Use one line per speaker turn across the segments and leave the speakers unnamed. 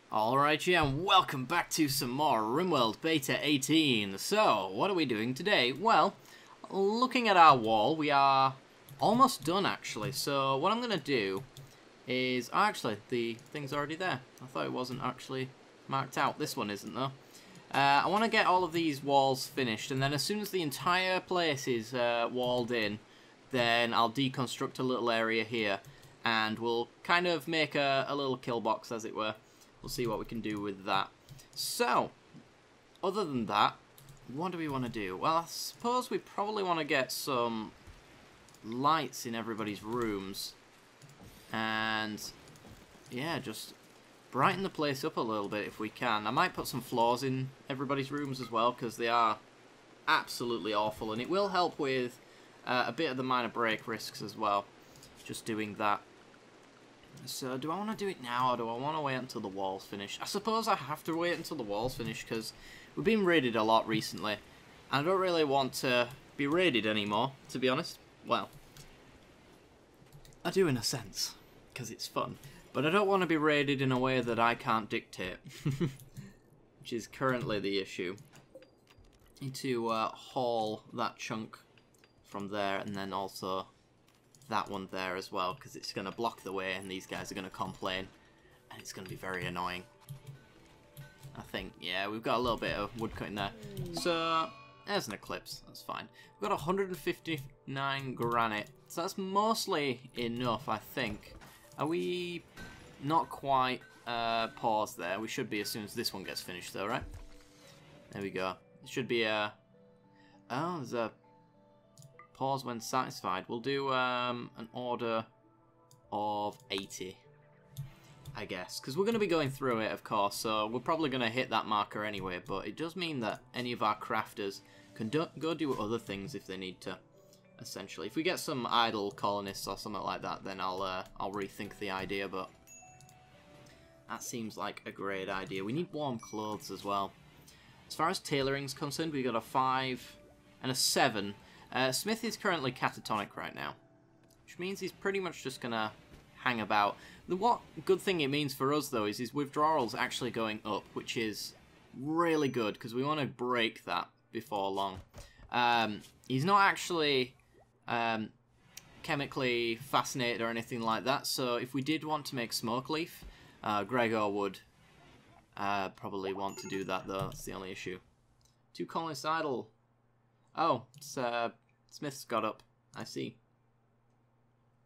Alright, yeah, and welcome back to some more Rimworld Beta 18. So, what are we doing today? Well, looking at our wall, we are almost done actually. So, what I'm going to do is... Oh, actually, the thing's already there. I thought it wasn't actually marked out. This one isn't though. I want to get all of these walls finished, and then as soon as the entire place is walled in, then I'll deconstruct a little area here, and we'll kind of make a little kill box, as it were. We'll see what we can do with that. So, other than that, what do we want to do? Well, I suppose we probably want to get some lights in everybody's rooms. And, yeah, just brighten the place up a little bit if we can. I might put some floors in everybody's rooms as well, because they are absolutely awful. And it will help with a bit of the minor break risks as well, just doing that. So, do I want to do it now, or do I want to wait until the wall's finished? I suppose I have to wait until the wall's finished, because we've been raided a lot recently. And I don't really want to be raided anymore, to be honest. Well, I do in a sense, because it's fun. But I don't want to be raided in a way that I can't dictate. Which is currently the issue. Need to haul that chunk from there, and then also that one there as well, because it's going to block the way and these guys are going to complain, and it's going to be very annoying. I think, yeah, we've got a little bit of wood cutting there. So, there's an eclipse, that's fine. We've got 159 granite, so that's mostly enough, I think. Are we not quite paused there? We should be as soon as this one gets finished though, right? There we go. It should be a... Oh, there's a... Pause when satisfied. We'll do an order of 80, I guess. Because we're going to be going through it, of course, so we're probably going to hit that marker anyway. But it does mean that any of our crafters can go do other things if they need to, essentially. If we get some idle colonists or something like that, then I'll rethink the idea, but that seems like a great idea. We need warm clothes as well. As far as tailoring's concerned, we've got a 5 and a 7. Smith is currently catatonic right now, which means he's pretty much just going to hang about. The what good thing it means for us, though, is his withdrawal's actually going up, which is really good, because we want to break that before long. He's not actually chemically fascinated or anything like that, so if we did want to make smoke leaf, Gregor would probably want to do that, though. That's the only issue. 2 colonists idle. Oh, it's, Smith's got up. I see.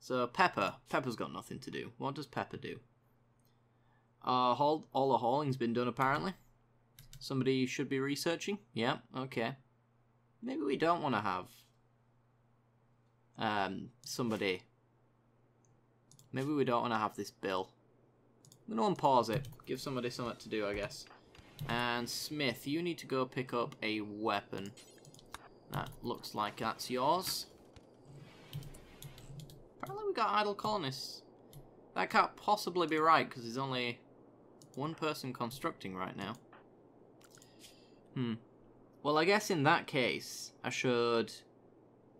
So, Pepper. Pepper's got nothing to do. What does Pepper do? All the hauling's been done, apparently. Somebody should be researching. Yeah, okay. Maybe we don't want to have somebody. Maybe we don't want to have this bill. I'm going to unpause it. Give somebody something to do, I guess. And Smith, you need to go pick up a weapon. That looks like that's yours. Apparently we got idle colonists. That can't possibly be right, because there's only one person constructing right now. Well, I guess in that case, I should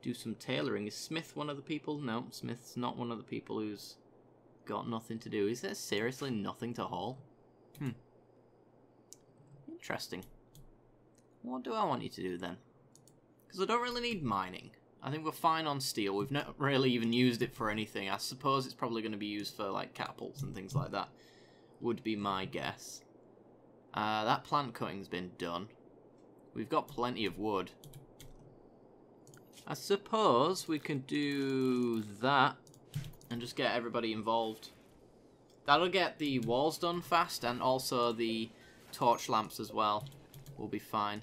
do some tailoring. Is Smith one of the people? No, Smith's not one of the people who's got nothing to do. Is there seriously nothing to haul? Interesting. What do I want you to do then? Because I don't really need mining. I think we're fine on steel. We've not really even used it for anything. I suppose it's probably going to be used for like catapults and things like that. Would be my guess. That plant cutting's been done. We've got plenty of wood. I suppose we can do that and just get everybody involved. That'll get the walls done fast, and also the torch lamps as well. We'll be fine.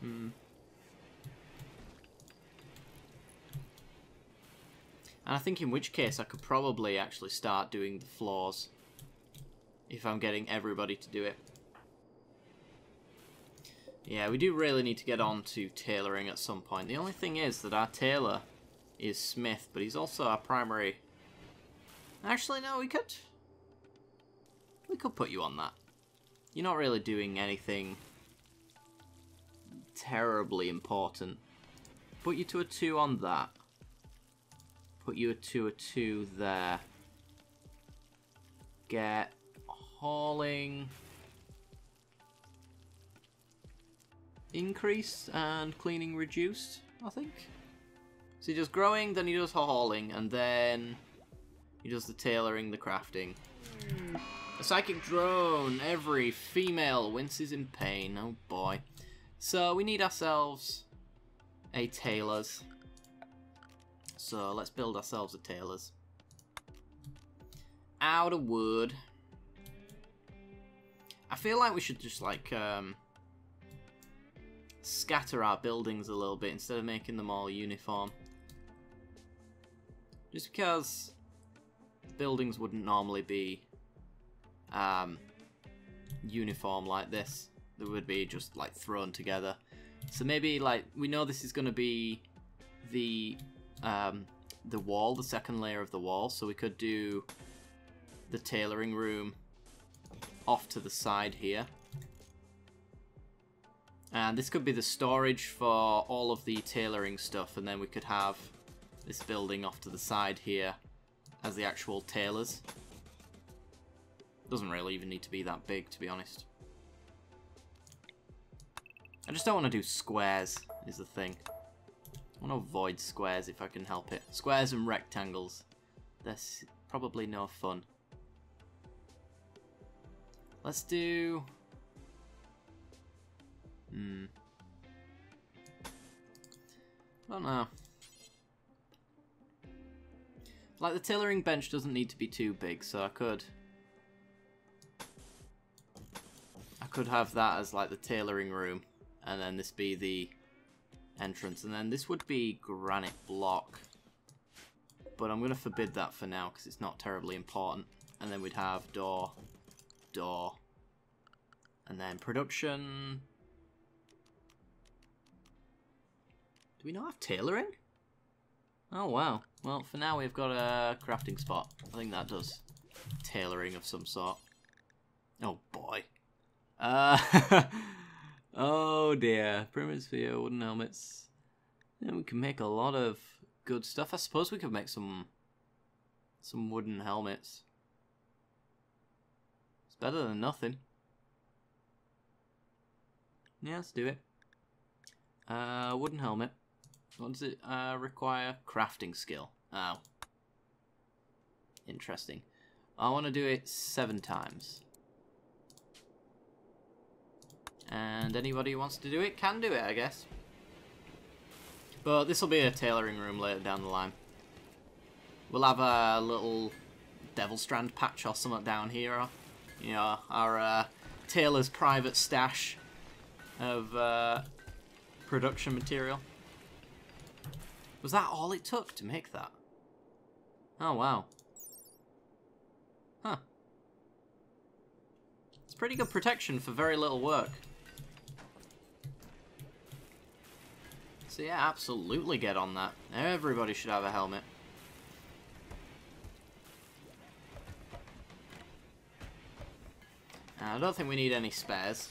And I think in which case I could probably actually start doing the floors if I'm getting everybody to do it. Yeah, we do really need to get on to tailoring at some point. The only thing is that our tailor is Smith, but he's also our primary... Actually, no, we could put you on that. You're not really doing anything terribly important. Put you to a 2 on that. Put you to a 2 there. Get hauling increased and cleaning reduced, I think. So he does growing, then he does hauling, and then he does the tailoring, the crafting. A psychic drone. Every female winces in pain. Oh boy. So we need ourselves a tailor's. So let's build ourselves a tailor's. Out of wood. I feel like we should just like scatter our buildings a little bit instead of making them all uniform. Just because buildings wouldn't normally be uniform like this. They would be just like thrown together. So maybe like we know this is going to be the wall, the second layer of the wall. So we could do the tailoring room off to the side here. And this could be the storage for all of the tailoring stuff, and then we could have this building off to the side here as the actual tailors. Doesn't really even need to be that big, to be honest. I just don't want to do squares, is the thing. I want to avoid squares if I can help it. Squares and rectangles. That's probably no fun. Let's do... I don't know. Like, the tailoring bench doesn't need to be too big, so I could have that as like the tailoring room, and then this be the entrance, and then this would be granite block. But I'm going to forbid that for now because it's not terribly important. And then we'd have door, door, and then production. Do we not have tailoring? Oh wow. Well, for now we've got a crafting spot. I think that does tailoring of some sort. Oh boy. Oh dear. Primitive sphere, wooden helmets. Yeah, we can make a lot of good stuff. I suppose we could make some wooden helmets. It's better than nothing. Yeah, let's do it. Wooden helmet. What does it require? Crafting skill. Oh. Interesting. I want to do it 7 times. And anybody who wants to do it can do it, I guess. But this will be a tailoring room later down the line. We'll have a little devil strand patch or something down here. Or, you know, our tailor's private stash of production material. Was that all it took to make that? Oh, wow. Huh. It's pretty good protection for very little work. So yeah, absolutely get on that. Everybody should have a helmet. I don't think we need any spares.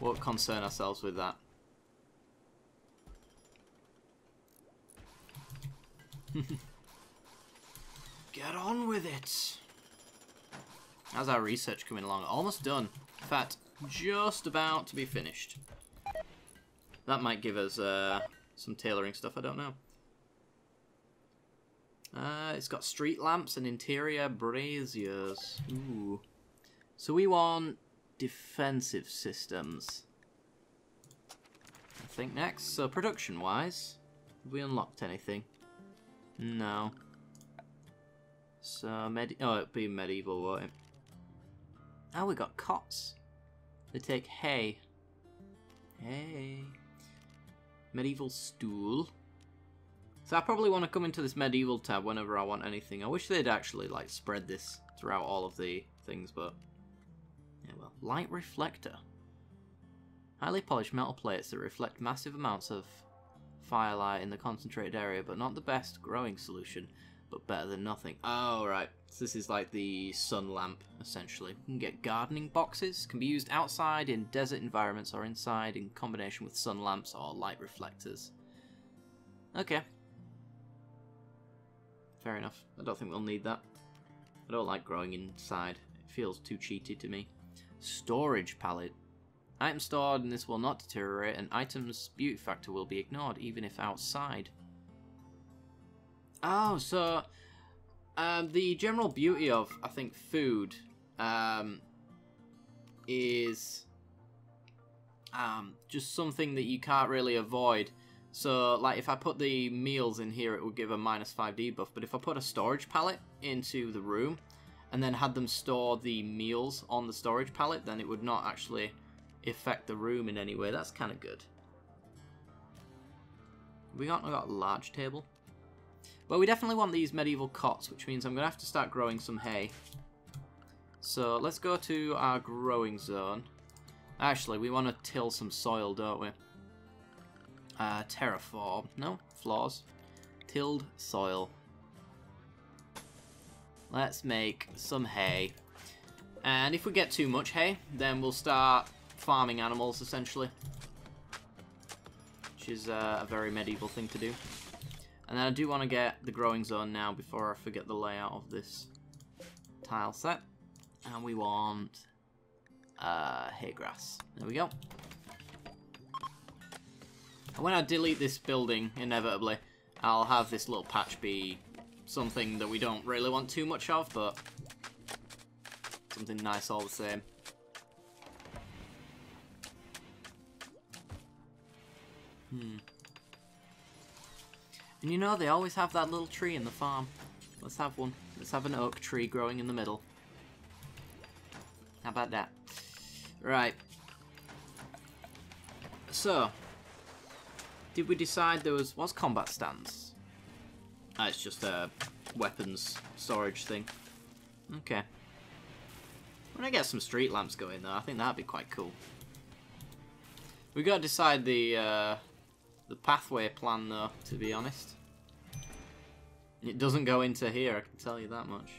Won't concern ourselves with that. Get on with it! How's our research coming along? Almost done. In fact, just about to be finished. That might give us some tailoring stuff, I don't know. It's got street lamps and interior braziers. Ooh. So we want defensive systems, I think, next. So production-wise, have we unlocked anything? No. So, oh, it'd be medieval, won't it? Oh, we got cots. They take hay. Hay. Medieval stool. So I probably want to come into this medieval tab whenever I want anything. I wish they'd actually, like, spread this throughout all of the things, but... yeah, well. Light reflector. Highly polished metal plates that reflect massive amounts of firelight in the concentrated area, but not the best growing solution, but better than nothing. Oh, right. So this is like the sun lamp, essentially. You can get gardening boxes. Can be used outside in desert environments or inside in combination with sun lamps or light reflectors. Okay. Fair enough. I don't think we'll need that. I don't like growing inside. It feels too cheaty to me. Storage pallet. Items stored in this will not deteriorate, and items' beauty factor will be ignored, even if outside. Oh, so the general beauty of, I think, food is just something that you can't really avoid. So, like, if I put the meals in here, it would give a -5 debuff, but if I put a storage pallet into the room and then had them store the meals on the storage pallet, then it would not actually affect the room in any way. That's kind of good. We got a large table. But we definitely want these medieval cots, which means I'm going to have to start growing some hay. So let's go to our growing zone. Actually, we want to till some soil, don't we? Terraform. No, floors. Tilled soil. Let's make some hay. And if we get too much hay, then we'll start farming animals, essentially. Which is a very medieval thing to do. And then I do want to get the growing zone now before I forget the layout of this tile set. And we want hay grass. There we go. And when I delete this building, inevitably, I'll have this little patch be something that we don't really want too much of, but something nice all the same. And you know, they always have that little tree in the farm. Let's have one. Let's have an oak tree growing in the middle. How about that? Right. So, did we decide there was... What's combat stance? Ah, it's just a weapons storage thing. Okay. When I get some street lamps going though, I think that'd be quite cool. We gotta decide the pathway plan though, to be honest. It doesn't go into here, I can tell you that much.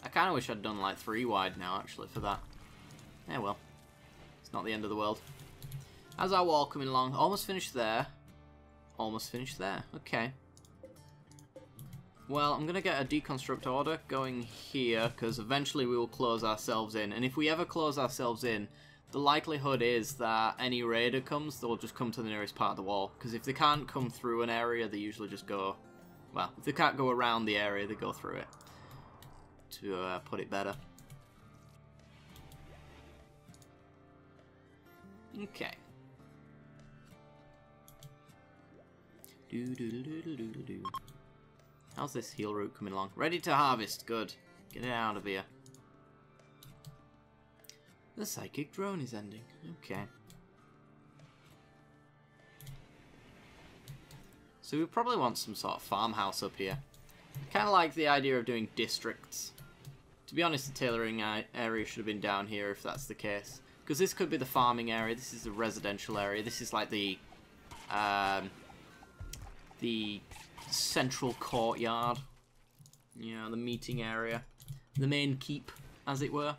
I kinda wish I'd done like 3 wide now actually for that. Yeah, well. It's not the end of the world. How's our wall coming along? Almost finished there. Almost finished there. Okay. Well, I'm going to get a deconstruct order going here, because eventually we will close ourselves in. And if we ever close ourselves in, the likelihood is that any raider comes, they'll just come to the nearest part of the wall. Because if they can't come through an area, they usually just go... Well, if they can't go around the area, they go through it. To put it better. Okay. How's this heal route coming along? Ready to harvest. Good. Get it out of here. The psychic drone is ending. Okay. So we probably want some sort of farmhouse up here. Kind of like the idea of doing districts. To be honest, the tailoring area should have been down here if that's the case. Because this could be the farming area. This is the residential area. This is like the central courtyard, you know, the meeting area, the main keep, as it were.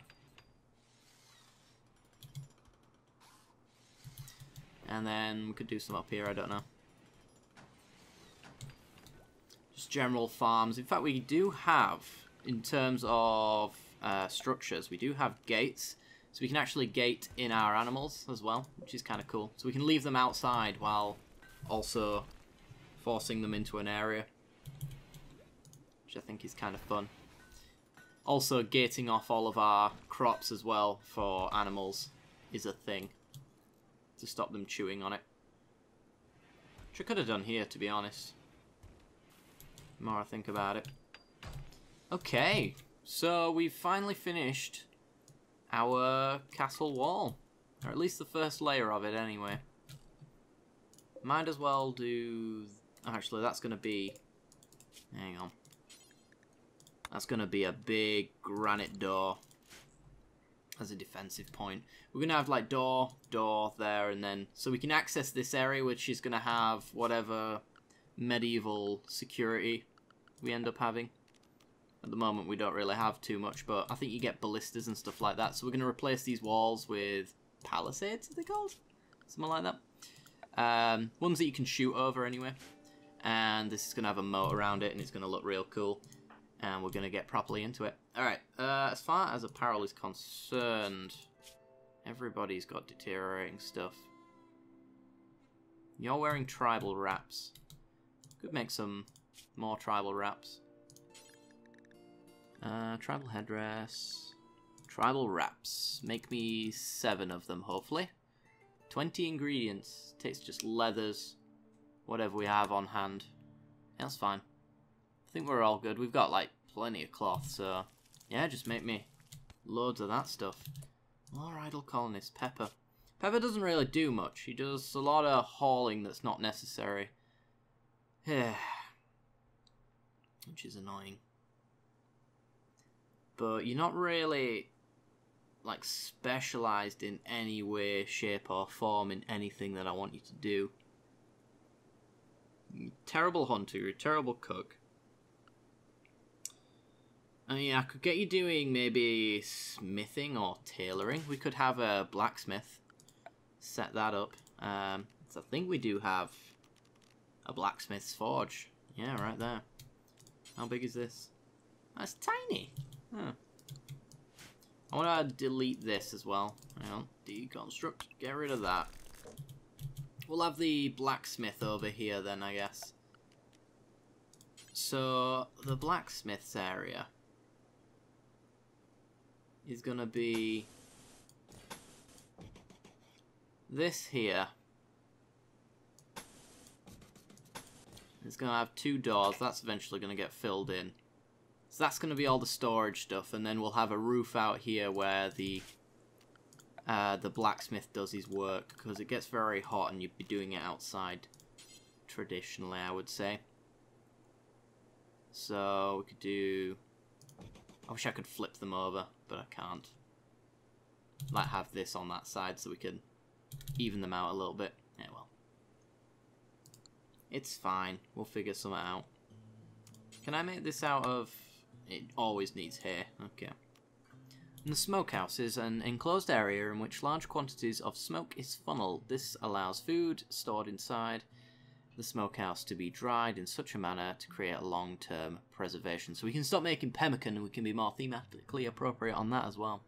And then we could do some up here, I don't know. Just general farms. In fact, we do have, in terms of structures, we do have gates. So we can actually gate in our animals as well, which is kind of cool. So we can leave them outside while also forcing them into an area, which I think is kind of fun. Also, gating off all of our crops as well for animals is a thing, to stop them chewing on it. Which I could have done here, to be honest. The more I think about it. Okay, so we've finally finished our castle wall. Or at least the first layer of it, anyway. Might as well do... Actually, that's going to be... Hang on. That's going to be a big granite door as a defensive point. We're going to have, like, door there, and then... So we can access this area, which is going to have whatever medieval security we end up having. At the moment, we don't really have too much, but I think you get ballistas and stuff like that. So we're going to replace these walls with palisades, are they called? Something like that. Ones that you can shoot over, anyway. And this is going to have a moat around it, and it's going to look real cool. And we're going to get properly into it. Alright, as far as apparel is concerned, everybody's got deteriorating stuff. You're wearing tribal wraps. Could make some more tribal wraps. Tribal headdress. Tribal wraps. Make me 7 of them, hopefully. 20 ingredients. Takes just leathers. Whatever we have on hand. That's fine. I think we're all good. We've got, like, plenty of cloth, so... yeah, just make me loads of that stuff. More idle colonist. Pepper. Pepper doesn't really do much. He does a lot of hauling that's not necessary. Which is annoying. But you're not really, like, specialised in any way, shape or form in anything that I want you to do. You're a terrible hunter, you're a terrible cook. I mean, I could get you doing maybe smithing or tailoring. We could have a blacksmith. Set that up. So I think we do have a blacksmith's forge. Yeah, right there. How big is this? That's tiny. Huh. I want to delete this as well. Hang on. Deconstruct. Get rid of that. We'll have the blacksmith over here then, I guess. So, the blacksmith's area is going to be this here. It's going to have 2 doors. That's eventually going to get filled in. So that's going to be all the storage stuff, and then we'll have a roof out here where the blacksmith does his work, because it gets very hot and you'd be doing it outside traditionally, I would say. So we could do... I wish I could flip them over, but I can't. Like have this on that side so we could even them out a little bit. Yeah, well. It's fine. We'll figure something out. Can I make this out of... It always needs hair. Okay. And the smokehouse is an enclosed area in which large quantities of smoke is funneled. This allows food stored inside the smokehouse to be dried in such a manner to create a long-term preservation. So we can stop making pemmican and we can be more thematically appropriate on that as well.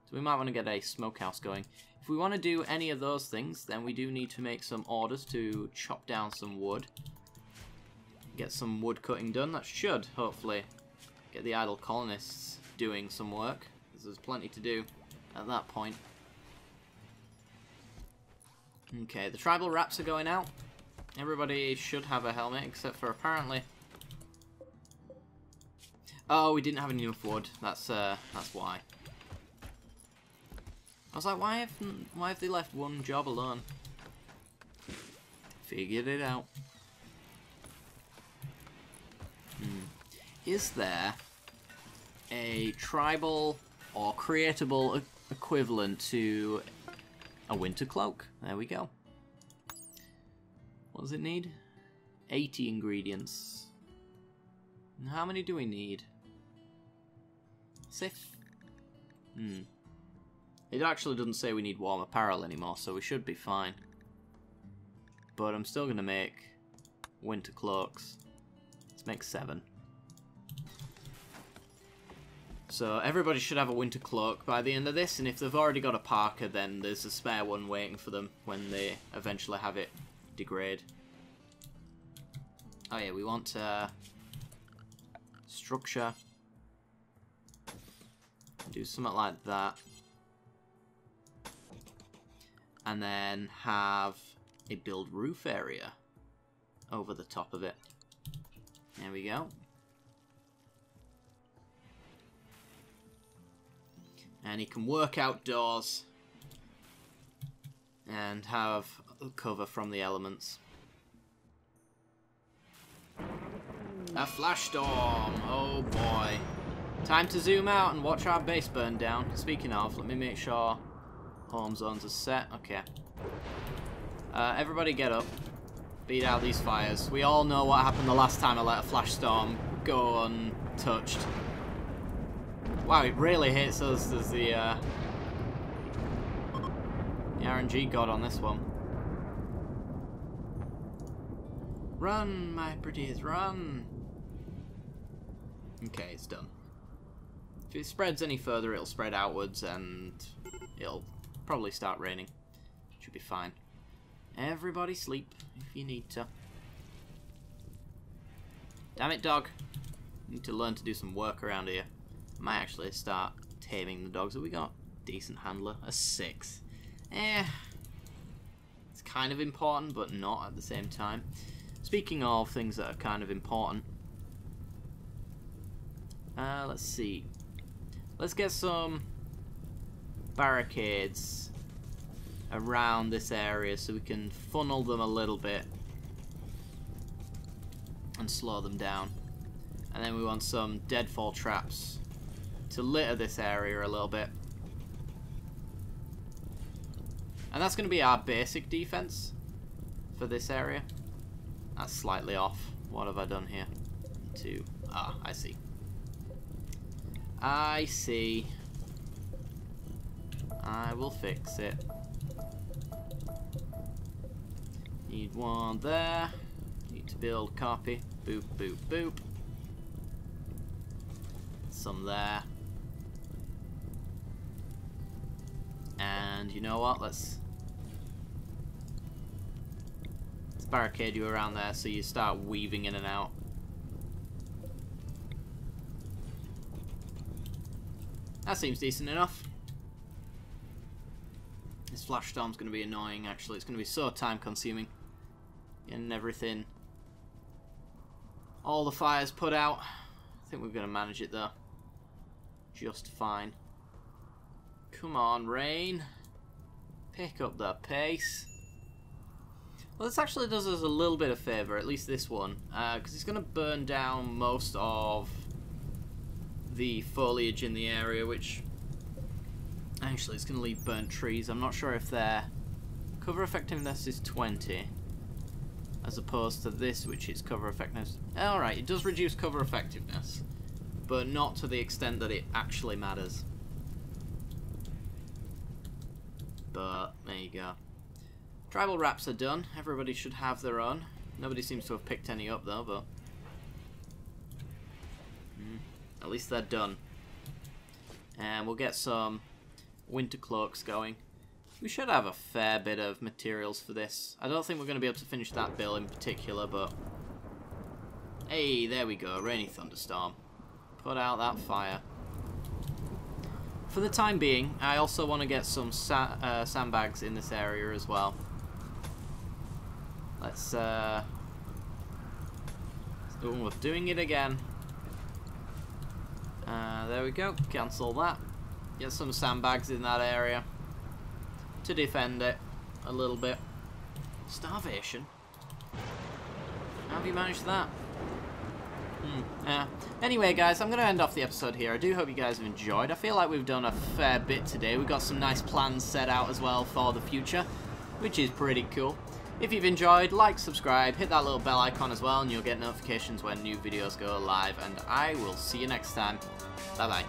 So we might want to get a smokehouse going. If we want to do any of those things, then we do need to make some orders to chop down some wood. Get some wood cutting done. That should, hopefully, get the idle colonists doing some work, because there's plenty to do at that point. Okay, the tribal wraps are going out. Everybody should have a helmet, except for apparently... Oh, we didn't have enough wood. That's why. I was like, why have they left one job alone? Figured it out. Is there a tribal or creatable equivalent to a winter cloak? There we go. What does it need? 80 ingredients. And how many do we need? 6. It actually doesn't say we need warm apparel anymore, so we should be fine. But I'm still going to make winter cloaks. Let's make 7. So everybody should have a winter cloak by the end of this, and if they've already got a parka, then there's a spare one waiting for them when they eventually have it degrade. Oh yeah, we want structure. Do something like that. And then have a build roof area over the top of it. There we go. And he can work outdoors and have cover from the elements. A flash storm! Oh boy. Time to zoom out and watch our base burn down. Speaking of, let me make sure home zones are set. Okay. Everybody get up. Beat out these fires. We all know what happened the last time I let a flash storm go untouched. Wow, it really hits us as the RNG god on this one. Run, my pretties, run! Okay, it's done. If it spreads any further, it'll spread outwards and it'll probably start raining. Should be fine. Everybody sleep if you need to. Damn it, dog. Need to learn to do some work around here. I might actually start taming the dogs that we got. Decent handler. A 6. It's kind of important, but not at the same time. Speaking of things that are kind of important. Let's see. Let's get some barricades around this area so we can funnel them a little bit and slow them down. And then we want some deadfall traps to litter this area a little bit. And that's going to be our basic defense for this area. That's slightly off. What have I done here? 2. Ah, I see. I see. I will fix it. Need one there. Need to build copy. Boop, boop, boop. Some there. And you know what? Let's barricade you around there so you start weaving in and out. That seems decent enough. This flash storm's going to be annoying, actually. It's going to be so time consuming. And everything. All the fires put out. I think we're going to manage it though. Just fine. Come on, rain. Pick up the pace. Well, this actually does us a little bit of favour, at least this one. Because it's going to burn down most of the foliage in the area, which actually it's going to leave burnt trees. I'm not sure if their cover effectiveness is 20 as opposed to this, which is cover effectiveness. Alright, it does reduce cover effectiveness, but not to the extent that it actually matters. But there you go. Tribal wraps are done. Everybody should have their own. Nobody seems to have picked any up though, but at least they're done. And we'll get some winter cloaks going. We should have a fair bit of materials for this. I don't think we're going to be able to finish that bill in particular, but hey, there we go. Rainy thunderstorm. Put out that fire. For the time being, I also want to get some sandbags in this area as well. Let's we're doing it again. There we go. Cancel that. Get some sandbags in that area to defend it a little bit. Starvation? How have you managed that? Anyway, guys, I'm going to end off the episode here. I do hope you guys have enjoyed. I feel like we've done a fair bit today. We've got some nice plans set out as well for the future, which is pretty cool. If you've enjoyed, like, subscribe, hit that little bell icon as well, and you'll get notifications when new videos go live. And I will see you next time. Bye-bye.